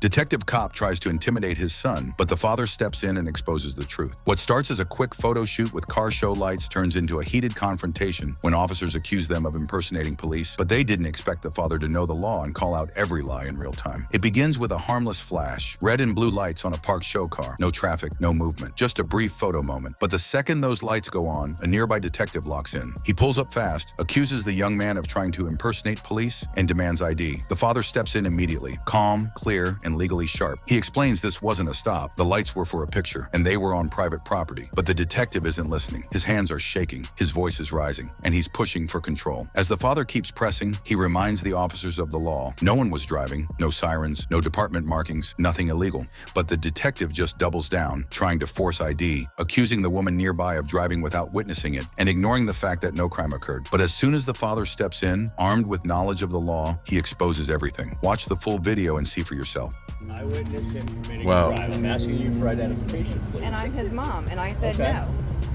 Detective Cop tries to intimidate his son, but the father steps in and exposes the truth. What starts as a quick photo shoot with car show lights turns into a heated confrontation when officers accuse them of impersonating police, but they didn't expect the father to know the law and call out every lie in real time. It begins with a harmless flash, red and blue lights on a parked show car. No traffic, no movement, just a brief photo moment. But the second those lights go on, a nearby detective locks in. He pulls up fast, accuses the young man of trying to impersonate police, and demands ID. The father steps in immediately, calm, clear, and legally sharp. He explains this wasn't a stop. The lights were for a picture, and they were on private property. But the detective isn't listening. His hands are shaking, his voice is rising, and he's pushing for control. As the father keeps pressing, he reminds the officers of the law. No one was driving, no sirens, no department markings, nothing illegal. But the detective just doubles down, trying to force ID, accusing the woman nearby of driving without witnessing it, and ignoring the fact that no crime occurred. But as soon as the father steps in, armed with knowledge of the law, he exposes everything. Watch the full video and see for yourself. I witnessed him committing a crime. I'm asking you for identification, please. And I'm his mom, and I said no.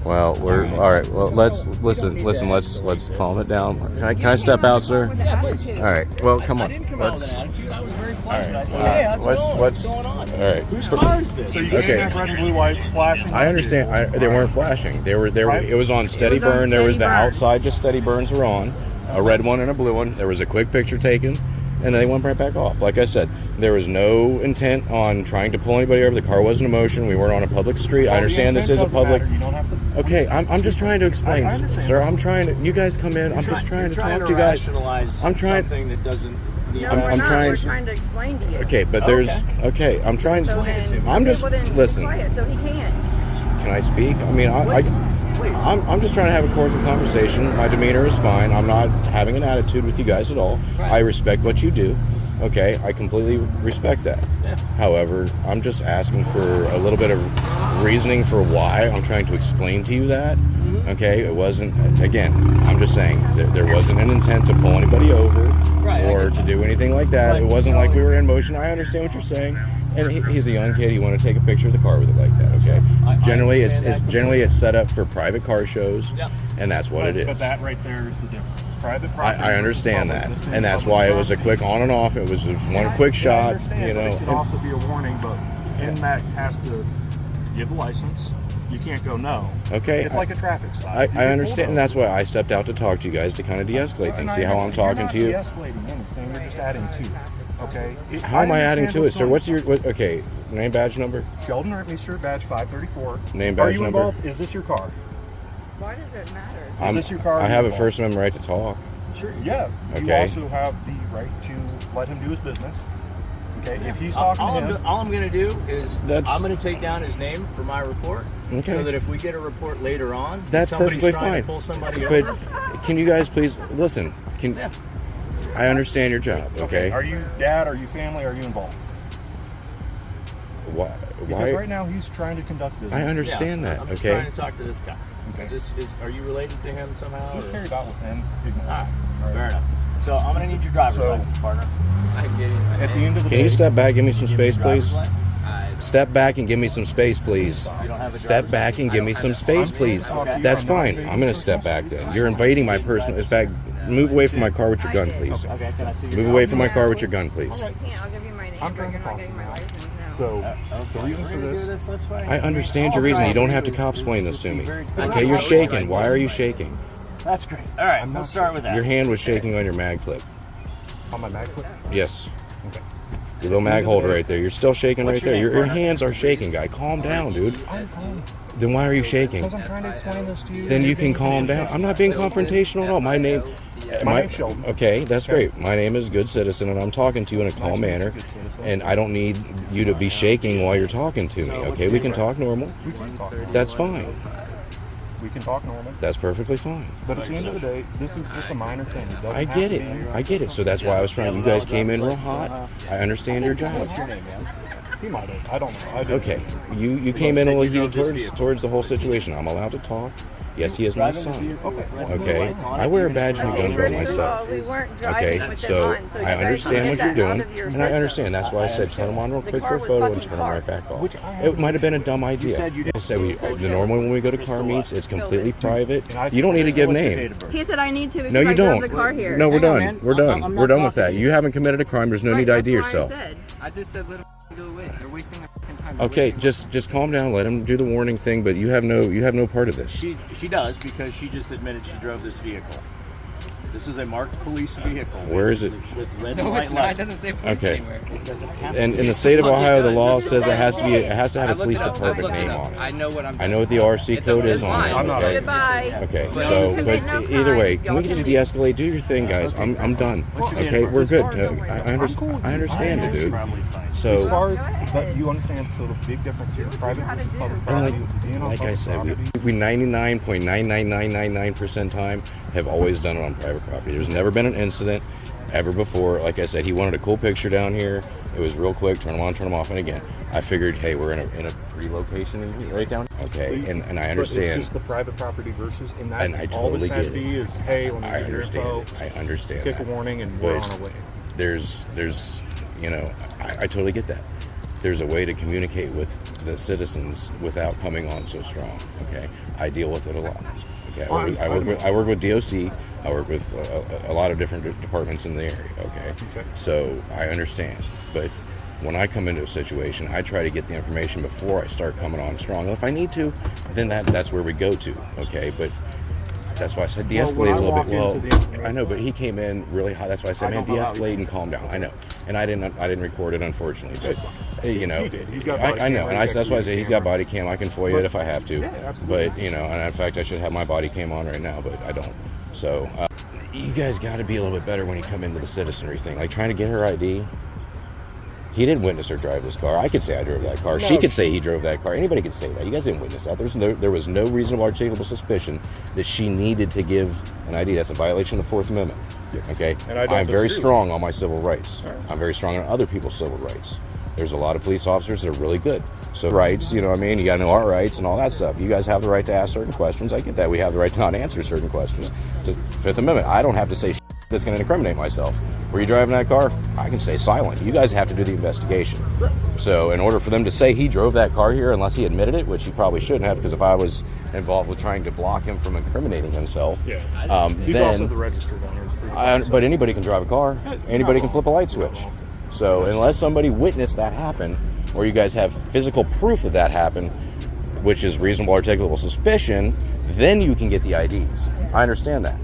Well, we're all right. Well, let's listen. Let's calm it down. Can I step out, sir? Yeah, please. All right. Well, come on. I didn't come out with an attitude. I was very pleasant. I said, All right. hey, what's going on? All right. Whose car is this? So you can't have red and blue lights flashing? I understand. They weren't flashing. They were there. Right. It was on steady burn. There was the outside, just steady burns were on. A red one and a blue one. There was a quick picture taken, and they went right back off. Like I said, there was no intent on trying to pull anybody over. The car wasn't in motion. We weren't on a public street. I understand this is a public. You don't have to. Okay, I'm just trying to explain, I understand. sir. I'm trying to. You guys come in. I'm just trying to talk to you guys. I'm trying. Something that doesn't. No, I'm we're not. trying- We're trying to explain to you. Okay, but there's. Okay, I'm trying. So then, I'm just listen. Quiet, so he can't. Can I speak? I mean, I'm just trying to have a cordial conversation. My demeanor is fine. I'm not having an attitude with you guys at all. Right. I respect what you do. Okay, I completely respect that. Yeah. However, I'm just asking for a little bit of reasoning for why I'm trying to explain to you that. Okay, it wasn't, again, I'm just saying, there wasn't an intent to pull anybody over or to do anything like that. Right. It wasn't like we were in motion. I understand what you're saying. And he's a young kid. He wanted to take a picture of the car with it like that, okay? Generally, it's set up for private car shows, and that's what it is. But that right there is the difference. Private property. I understand that, and that's why it was a quick on and off. It was just one quick shot, you know. It could also be a warning, but that has to give the license. You can't go no. Okay. It's like a traffic stop. I understand, and that's why I stepped out to talk to you guys to kind of de-escalate things. See how I'm talking to you? You're not de-escalating anything. You're just adding to it. Okay. How am I adding to it, sir? What's your your okay name, badge number? Sheldon Ertmeister, badge 534. Name, Are badge you number? involved? Is this your car? Why does it matter? Is this your car? I have a First Amendment right to talk. Sure. Yeah. You Okay. also have the right to let him do his business. Okay. If he's talking to him, all I'm going to do is I'm going to take down his name for my report, Okay. so that if we get a report later on, That's somebody's perfectly trying fine. to pull somebody But over. can you guys please listen? I understand your job. Okay. Are you dad? Are you family? Are you involved? Why? Because right now he's trying to conduct business. I understand that. I'm just Okay. trying to talk to this guy. Okay. Are you related to him somehow? Just or- carry about with him. All right. Fair enough. So I'm going to need your driver's license, partner. At the end of the Can day, you step back? Give me some space, Driver's please. license? Step back and give me some space, please. You don't have a Step driver's back and give me some space, please. That's fine. I'm going to step back then. You're invading my personal. In fact, move away from my car with your gun, please. Okay, can I see your Move away from my car with your gun, please. I can't. I'll give you my name. I'm trying to but you're talk not getting to my you. license now. So the reason for this, I understand your reason. You don't have to cop-explain this to me. Okay, you're shaking. Why are you shaking? That's great. All right, let's start with that. Your hand was shaking on your mag clip. on my mag clip. Yes. Okay. Your little mag holder right there. You're still shaking right there. Your hands are shaking, guy. Calm down, dude. I'm calm. Then why are you shaking? Because I'm trying to explain this to you. Then you can calm down. I'm not being confrontational at all. My name's Sheldon. Okay, that's great. My name is Good Citizen, and I'm talking to you in a calm manner. And I don't need you to be shaking while you're talking to me. Okay, we can talk normal. We can talk. That's fine. We can talk normal. That's perfectly fine. But at the end of the day, this is just a minor thing. It doesn't I have get to it. be- I get it. So that's why I was trying. You guys came in real hot. I understand your job. What's your name, man? He might have. I don't know. I didn't. Okay, you came in a little heated towards the whole situation. I'm allowed to talk. Yes, he is my son. Okay, I wear a badge and a gun belt myself. We weren't driving Okay, with so it on, so you I guys understand should what you're get that out doing, of your and I system. understand. That's why I said turn them on real The quick car for a was photo and fucking turn them right parked. back off. Which I have- It might have been a dumb idea. I said normally when we go to car meets, it's completely private. You don't need to give name. He said I need to because No, you I drove don't. the car here. No, we're Hang on, done. man. We're done. I'm not We're done with talking that. to You haven't committed a crime. There's no Right, need to ID that's what I yourself. said. I just said let them do it. They're wasting their fucking time. Okay, just calm down. Let him do the warning thing. But you have no part of this. She does, because she just admitted she drove this vehicle. This is a marked police vehicle. Where is it? With red No, and white it's not. It lights. doesn't say police Okay. anywhere. It doesn't have to. And in the state of Look, it Ohio, the does. law It says it has to be. It has to have I a looked police it up. I department looked it name up. on it. I know what I'm I know what the RC It's code a- is it's on it. fine. not Okay. Goodbye. Okay. Well, So, you can but make no either way, crime. can we just de-escalate? Do your thing, guys. I'm done. Okay, we're good. I understand it, dude. As So, far as, but you understand, so the big difference here, private versus public property, being on like I public said, property. we 99.99999% time have always done it on private property. There's never been an incident ever before. Like I said, he wanted a cool picture down here. It was real quick, turn them on, turn them off, and again, I figured, hey, we're in a free location right down. Okay, So you- and I but understand. It's just the private property versus, and that's And I all totally this had get to it. be is, hey, let me I get your understand. info, I understand. kick a that. warning, and we're But on our way. there's I totally get that. There's a way to communicate with the citizens without coming on so strong. Okay, I deal with it a lot. Okay, I work with DOC. I work with a lot of different departments in the area. Okay, so I understand. But when I come into a situation, I try to get the information before I start coming on strong. And if I need to, then that's where we go to. Okay, but that's why I said Well, de-escalate when I a little walk bit. Well, into the information- I know, but he came in really hot. That's why I said, I man, don't know how de-escalate he- and calm down. I know, and I didn't record it, unfortunately. But It's fine. you know, He did. He's got body I know, cam, and he's got that's why I say video he's got camera. body cam. I can FOIA it if I have to. Yeah, absolutely. But and in fact, I should have my body cam on right now, but I don't. So you guys got to be a little bit better when you come into the citizenry thing, like trying to get her ID. He didn't witness her drive this car. I could say I drove that car. She could say he drove that car. Anybody could say that. You guys didn't witness that. There was no reasonable articulable suspicion that she needed to give an ID. That's a violation of the Fourth Amendment. Okay? And I don't I'm very disagree with strong on my civil rights. I'm very strong on other people's civil rights. There's a lot of police officers that are really good. So rights, you know what I mean? You got to know our rights and all that stuff. You guys have the right to ask certain questions. I get that. We have the right to not answer certain questions. The Fifth Amendment, I don't have to say that's going to incriminate myself. Were you driving that car? I can stay silent. You guys have to do the investigation. So in order for them to say he drove that car here, unless he admitted it, which he probably shouldn't have, because if I was involved with trying to block him from incriminating himself, He's then, also the registered owner. but anybody can drive a car. Anybody can flip a light switch. So unless somebody witnessed that happen, or you guys have physical proof that that happened, which is reasonable articulable suspicion, then you can get the IDs. I understand that.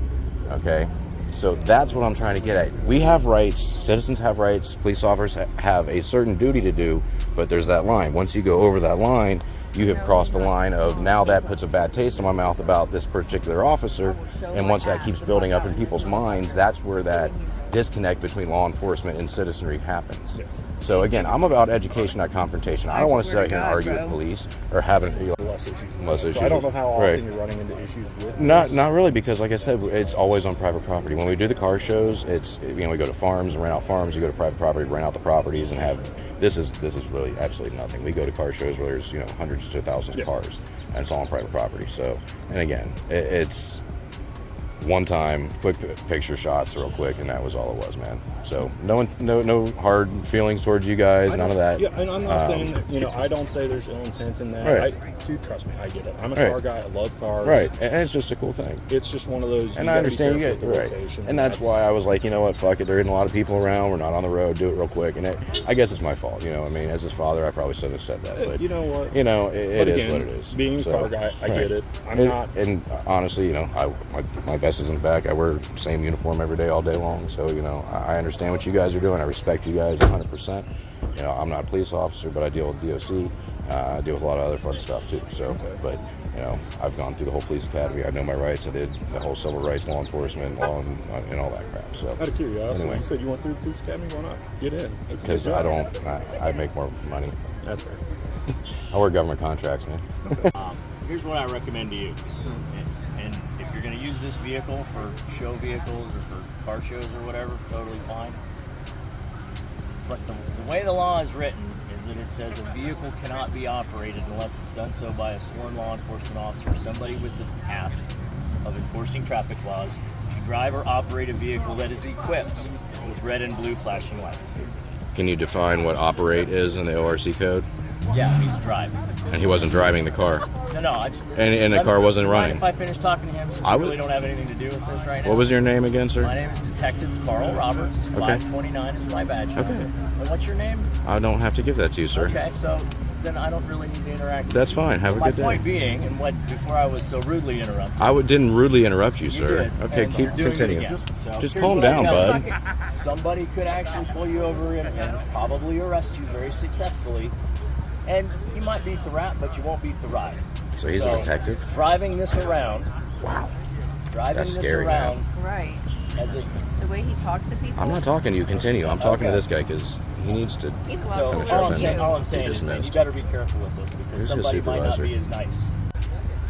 Okay? So that's what I'm trying to get at. We have rights, citizens have rights, police officers have a certain duty to do, but there's that line. Once you go over that line, you have crossed the line of now that puts a bad taste in my mouth about this particular officer, and once that keeps building up in people's minds, that's where that disconnect between law enforcement and citizenry happens. So again, I'm about education, not confrontation. I don't want to sit here and argue with police or have Less issues. less issues. So I don't know how often Right. you're running into issues with Not this. really, because like I said, it's always on private property. When we do the car shows, it's we go to farms and rent out farms. You go to private property, rent out the properties, and have this is really absolutely nothing. We go to car shows where there's hundreds to thousands of cars, and it's all on private property. So, and again, it's one time, quick picture shots, real quick, and that was all it was, man. So no hard feelings towards you guys, none of that. Yeah, and I'm not saying that, I don't say there's ill intent in that. Right. Dude, trust me, I get it. I'm a Right. car guy. I love cars. Right, and it's just a cool thing. It's just one of those. And I understand you get the right, location, and that's why I was like, you know what, fuck it. There isn't a lot of people around. We're not on the road. Do it real quick. And I guess it's my fault. I mean, as his father, I probably shouldn't have said that. But You know what? it But is again, what it is. being a car guy, I get it. I'm not. And honestly, my vest is in the back. I wear the same uniform every day, all day long. So I understand what you guys are doing. I respect you guys 100%. I'm not a police officer, but I deal with DOC. I deal with a lot of other fun stuff too. So, but I've gone through the whole police academy. I know my rights. I did the whole civil rights, law enforcement, law, and all that crap. So, Out of curiosity, anyway. you said you went through the police academy. Why not get in? It's a Because good I job. don't, I make more money. That's fair. I work government contracts, man. Here's what I recommend to you. And if you're going to use this vehicle for show vehicles or for car shows or whatever, totally fine. But the way the law is written is that it says a vehicle cannot be operated unless it's done so by a sworn law enforcement officer, somebody with the task of enforcing traffic laws, to drive or operate a vehicle that is equipped with red and blue flashing lights. Can you define what operate is in the ORC code? Yeah, it means drive. And he wasn't driving the car. No, I just... And the car wasn't running. If I finish talking to him, since I I would- really don't have anything to do with this right now. What was your name again, sir? My name is Detective Carl Roberts. Okay. 529 is my badge number. Okay. And what's your name? I don't have to give that to you, sir. Okay, so then I don't really need to interact with That's you. fine. Have a My good day. point being, and what before I was so rudely interrupted. Didn't rudely interrupt you, You sir. did, Okay, and keep you're doing it continue. again. So Just here's calm what I down, tell bud. you. Somebody could actually pull you over and probably arrest you very successfully. And you might beat the rap, but you won't beat the ride. So he's a detective? Driving this around. Wow. Driving That's this scary, around Right. as a The way he talks to people. I'm not talking to you. Continue. I'm talking to Okay. this guy because he needs to. He's a lot So older all than I'm, saying, you. all I'm saying is, man, you dismissed. better be careful with this because Who's his somebody might not supervisor? be as nice.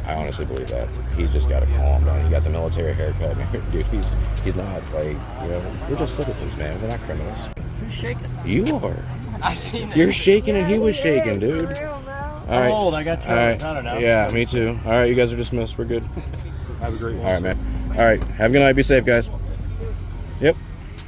I honestly believe that. He's just got to calm down. He got the military haircut. Dude, he's not like, we're just citizens, man. We're not criminals. Who's shaking? You are. I seen it. You're shaking and he was shaking, dude. For real, though. All right. I'm old. I got All right. toes. I don't know. Yeah, me too. All right, you guys are dismissed. We're good. Have a great one. All right, man. All right. Have a good night. Be safe, guys. Yep.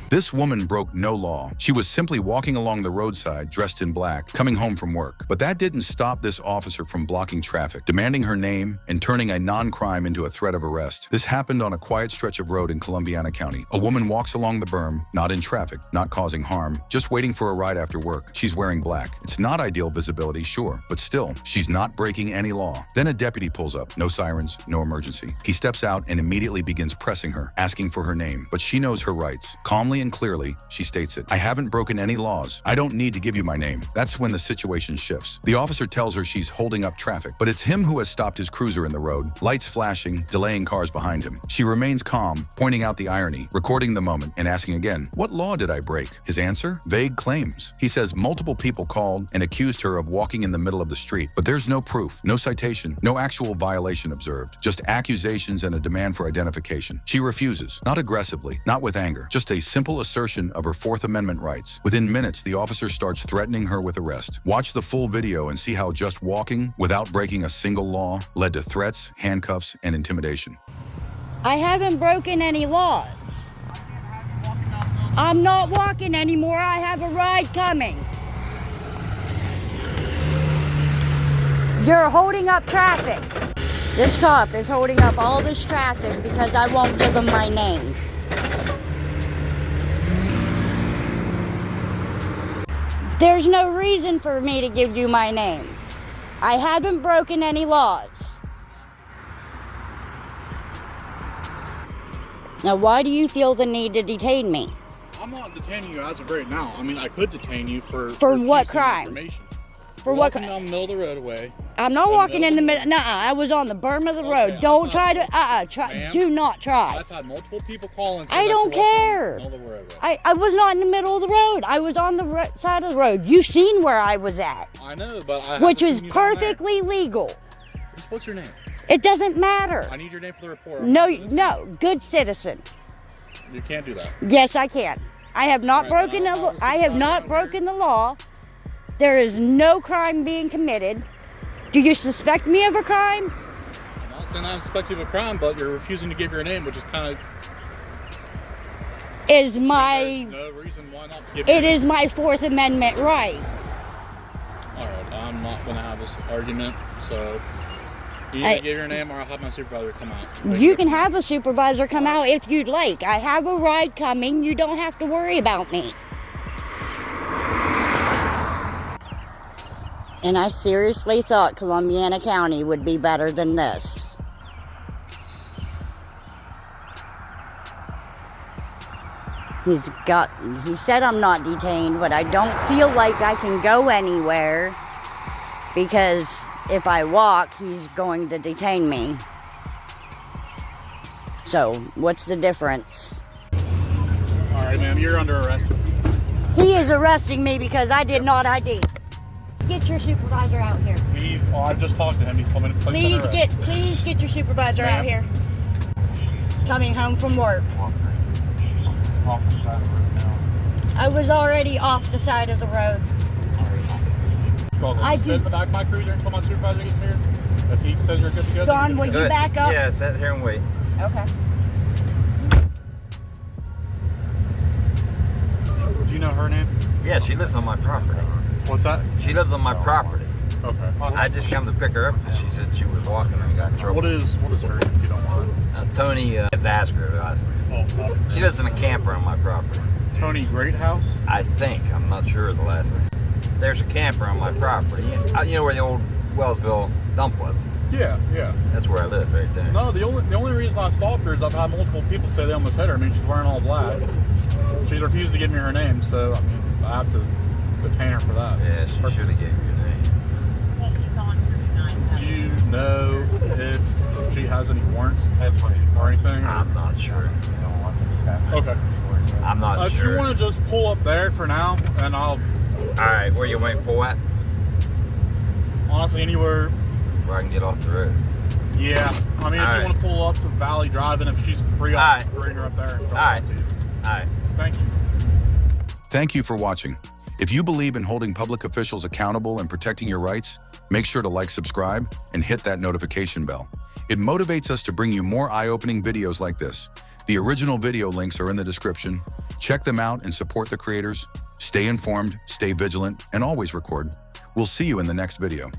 This woman broke no law. She was simply walking along the roadside dressed in black, coming home from work. But that didn't stop this officer from blocking traffic, demanding her name, and turning a non-crime into a threat of arrest. This happened on a quiet stretch of road in Columbiana County. A woman walks along the berm, not in traffic, not causing harm, just waiting for a ride after work. She's wearing black. It's not ideal visibility, sure, but still, she's not breaking any law. Then a deputy pulls up, no sirens, no emergency. He steps out and immediately begins pressing her, asking for her name, but she knows her rights. Calmly and clearly, she states it. I haven't broken any laws. I don't need to give you my name. That's when the situation shifts. The officer tells her she's holding up traffic, but it's him who has stopped his cruiser in the road, lights flashing, delaying cars behind him. She remains calm, pointing out the irony, recording the moment, and asking again, what law did I break? His answer? Vague claims. He says multiple people called and accused her of walking in the middle of the street, but there's no proof, no citation, no actual violation observed, just accusations and a demand for identification. She refuses, not aggressively, not with anger, just a simple assertion of her Fourth Amendment rights. Within minutes, the officer starts threatening her with arrest. Watch the full video and see how just walking without breaking a single law led to threats, handcuffs, and intimidation. I haven't broken any laws. I'm not walking anymore. I have a ride coming. You're holding up traffic. This cop is holding up all this traffic because I won't give him my name. There's no reason for me to give you my name. I haven't broken any laws. Now, why do you feel the need to detain me? I'm not detaining you as of right now. I mean, I could detain you for what refusing crime? information. For what? Walking down the middle of the roadway. I'm not walking in the middle. Nuh-uh. I was on the berm of the road. Don't try to. Ma'am, Do not try. I've had multiple people call and say I that don't you're walking care. down the middle of the roadway. I was not in the middle of the road. I was on the side of the road. You've seen where I was at, I know, but I which haven't is seen you down there. perfectly legal. What's your name? It doesn't matter. I need your name for the report. No, good citizen. You can't do that. Yes, I can. I have not All right, broken then the. I'll have a I have supervisor not down broken the law. There is no crime being committed. Do you suspect me of a crime? I'm not saying I suspect you of a crime, but you're refusing to give your name, which is kind of. Is my. There's no reason why not to give. It is my Fourth Amendment right. All right, I'm not going to have this argument, so. You either give your name or I'll have my supervisor come out. You can have a supervisor come out if you'd like. I have a ride coming. You don't have to worry about me. And I seriously thought Columbiana County would be better than this. He said I'm not detained, but I don't feel like I can go anywhere because if I walk, he's going to detain me. So, what's the difference? All right, ma'am, you're under arrest. He is arresting me because I did not ID. Get your supervisor out here. Please, I've just talked to him. He's coming to place under arrest. Please get your supervisor out here. Coming home from work. I was already off the side of the road. I Sit do- in the back of my cruiser until my supervisor gets here. If he says you're good to go, Don, will you back up? Yeah, sit here and wait. Okay. Do you know her name? Yeah, she lives on my property. What's that? She lives on my property. Okay. I just come to pick her up, and she said she was walking and got in trouble. What is her name, if you don't mind? Toni, I have to ask her last name. Oh, She lives in a camper on my property. Toni Greathouse? I think. I'm not sure of the last name. There's a camper on my property. And, you know where the old Wellsville dump was? Yeah. That's where I live, right there. No, the only reason I stopped her is I've had multiple people say they almost hit her. I mean, she's wearing all black. She's refused to give me her name, so I mean, I have to detain her for that. Yeah, she should have gave you a name. Do you know if she has any warrants or anything? I'm not sure. Okay. I'm not If sure. you want to just pull up there for now, and I'll Alright, where you want me to pull at? honestly anywhere. Where I can get off the road. Yeah. I mean, if you Alright. want to pull up to Valley Drive, and if she's free, I'll Alright. bring her up there. And Alright. talk to you. Alright. Thank you. Thank you for watching. If you believe in holding public officials accountable and protecting your rights, make sure to like, subscribe, and hit that notification bell. It motivates us to bring you more eye-opening videos like this. The original video links are in the description. Check them out and support the creators. Stay informed, stay vigilant, and always record. We'll see you in the next video.